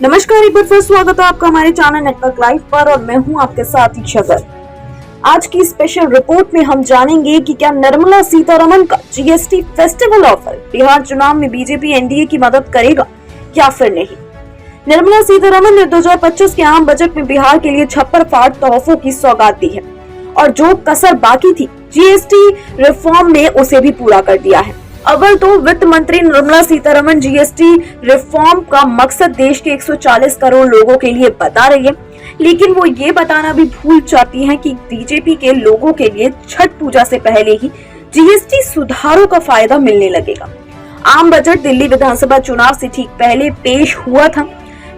नमस्कार, एक बार फिर स्वागत है आपका हमारे चैनल नेटवर्क लाइव पर और मैं हूं आपके साथ इच्छा कर। आज की स्पेशल रिपोर्ट में हम जानेंगे कि क्या निर्मला सीतारमण का जीएसटी फेस्टिवल ऑफर बिहार चुनाव में बीजेपी एनडीए की मदद करेगा या फिर नहीं। निर्मला सीतारमण ने 2025 के आम बजट में बिहार के लिए छप्पर फाड़ तोहफों की सौगात दी है और जो कसर बाकी थी जीएसटी रिफॉर्म में उसे भी पूरा कर दिया है। अव्वल तो वित्त मंत्री निर्मला सीतारमण जीएसटी रिफॉर्म का मकसद देश के 140 करोड़ लोगों के लिए बता रही है, लेकिन वो ये बताना भी भूल जाती हैं कि बीजेपी के लोगों के लिए छठ पूजा से पहले ही जीएसटी सुधारों का फायदा मिलने लगेगा। आम बजट दिल्ली विधानसभा चुनाव से ठीक पहले पेश हुआ था।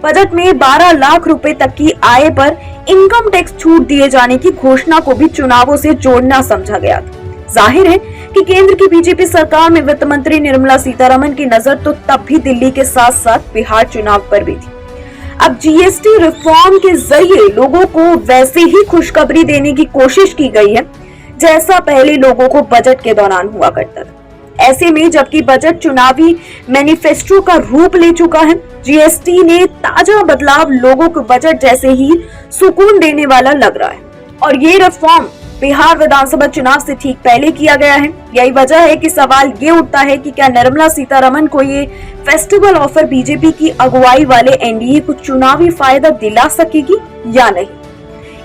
बजट में 12 लाख रुपए तक की आय पर इनकम टैक्स छूट दिए जाने की घोषणा को भी चुनावों से जोड़ना समझा गया था। जाहिर है कि केंद्र की बीजेपी सरकार में वित्त मंत्री निर्मला सीतारमण की नजर तो तब भी दिल्ली के साथ साथ बिहार चुनाव पर भी थी। अब जीएसटी रिफॉर्म के जरिए लोगों को वैसे ही खुशखबरी देने की कोशिश की गई है जैसा पहले लोगों को बजट के दौरान हुआ करता था। ऐसे में जबकि बजट चुनावी मैनिफेस्टो का रूप ले चुका है, जीएसटी ने ताजा बदलाव लोगों को बजट जैसे ही सुकून देने वाला लग रहा है। और ये रिफॉर्म बिहार विधानसभा चुनाव से ठीक पहले किया गया है। यही वजह है कि सवाल ये उठता है कि क्या निर्मला सीतारमण को ये फेस्टिवल ऑफर बीजेपी की अगुवाई वाले एनडीए को चुनावी फायदा दिला सकेगी या नहीं।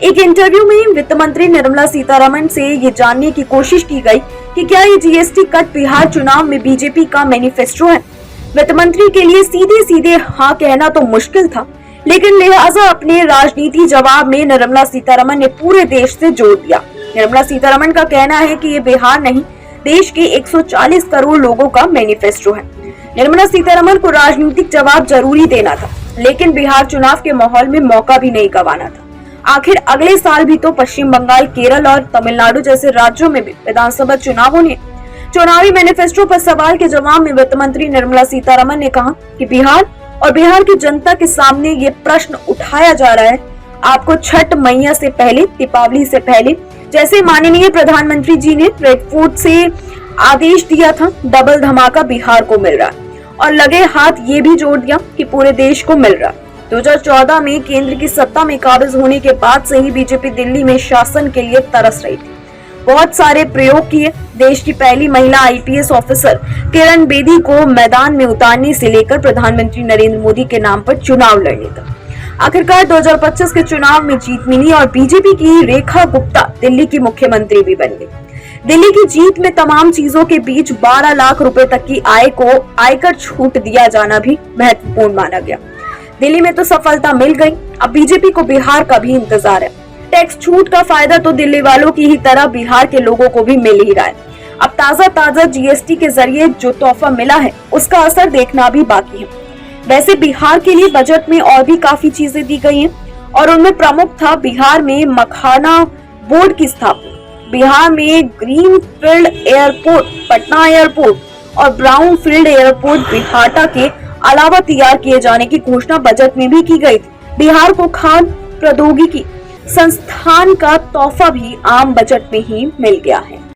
एक इंटरव्यू में वित्त मंत्री निर्मला सीतारमण से ये जानने की कोशिश की गई कि क्या ये जीएसटी कट बिहार चुनाव में बीजेपी का मैनिफेस्टो है। वित्त मंत्री के लिए सीधे सीधे हाँ कहना तो मुश्किल था, लेकिन लिहाजा अपने राजनीति जवाब में निर्मला सीतारमण ने पूरे देश से जोड़ दिया। निर्मला सीतारमण का कहना है कि ये बिहार नहीं, देश के 140 करोड़ लोगों का मैनिफेस्टो है। निर्मला सीतारमण को राजनीतिक जवाब जरूरी देना था, लेकिन बिहार चुनाव के माहौल में मौका भी नहीं गंवाना था। आखिर अगले साल भी तो पश्चिम बंगाल, केरल और तमिलनाडु जैसे राज्यों में भी विधानसभा चुनाव होने। चुनावी मैनिफेस्टो पर सवाल के जवाब में वित्त मंत्री निर्मला सीतारमण ने कहा कि बिहार और बिहार की जनता के सामने ये प्रश्न उठाया जा रहा है, आपको छठ मैया से पहले, दीपावली से पहले, जैसे माननीय प्रधानमंत्री जी ने रेड फोर्ट से आदेश दिया था, डबल धमाका बिहार को मिल रहा है और लगे हाथ ये भी जोड़ दिया कि पूरे देश को मिल रहा है। 2014 में केंद्र की सत्ता में काबिज होने के बाद से ही बीजेपी दिल्ली में शासन के लिए तरस रही थी। बहुत सारे प्रयोग किए। देश की पहली महिला आईपीएस ऑफिसर किरण बेदी को मैदान में उतारने से लेकर प्रधानमंत्री नरेंद्र मोदी के नाम पर चुनाव लड़ने तक। आखिरकार 2025 के चुनाव में जीत मिली और बीजेपी की रेखा गुप्ता दिल्ली की मुख्यमंत्री भी बन गई। दिल्ली की जीत में तमाम चीजों के बीच 12 लाख रुपए तक की आय को आयकर छूट दिया जाना भी महत्वपूर्ण माना गया। दिल्ली में तो सफलता मिल गई, अब बीजेपी को बिहार का भी इंतजार है। टैक्स छूट का फायदा तो दिल्ली वालों की ही तरह बिहार के लोगों को भी मिल ही रहा है। अब ताजा जीएसटी के जरिए जो तोहफा मिला है उसका असर देखना भी बाकी है। वैसे बिहार के लिए बजट में और भी काफी चीजें दी गई हैं और उनमें प्रमुख था बिहार में मखाना बोर्ड की स्थापना, बिहार में green field airport Patna airport और ब्राउन फील्ड एयरपोर्ट बिहाटा के अलावा तैयार किए जाने की घोषणा बजट में भी की गई थी। बिहार को खान प्रौद्योगिकी संस्थान का तोहफा भी आम बजट में ही मिल गया है।